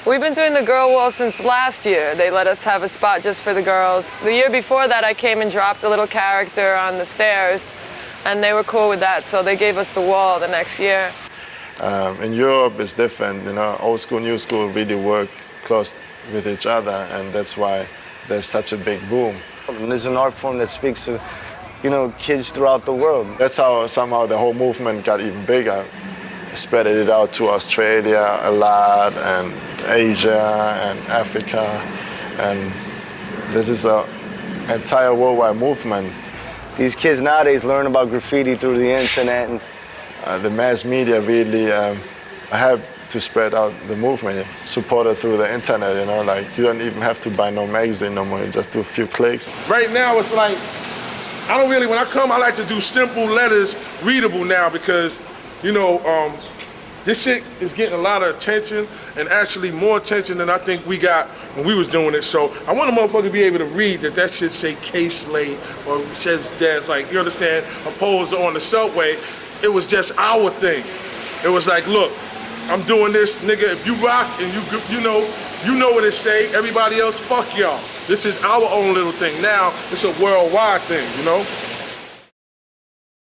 We've been doing the girl wall since last year. They let us have a spot just for the girls. The year before that, I came and dropped a little character on the stairs, and they were cool with that, so they gave us the wall the next year. In Europe, it's different. You know, old school, new school really work close with each other, and that's why there's such a big boom. And there's an art form that speaks to, you know, kids throughout the world. That's how somehow the whole movement got even bigger. Spread it out to Australia a lot, and Asia, and Africa, and this is an entire worldwide movement. These kids nowadays learn about graffiti through the internet. And the mass media really have to spread out the movement, support it through the internet, you know, like you don't even have to buy no magazine no more, you just do a few clicks. Right now it's like, I don't really, when I come, I like to do simple letters, readable now because, you know, this shit is getting a lot of attention and actually more attention than I think we got when we was doing it. So I want a motherfucker to be able to read that shit say K-Slate or says Dez, like, you understand, opposed to on the subway, it was just our thing. It was like, look, I'm doing this, nigga, if you rock and you know what it say, everybody else, fuck y'all. This is our own little thing. Now, it's a worldwide thing, you know?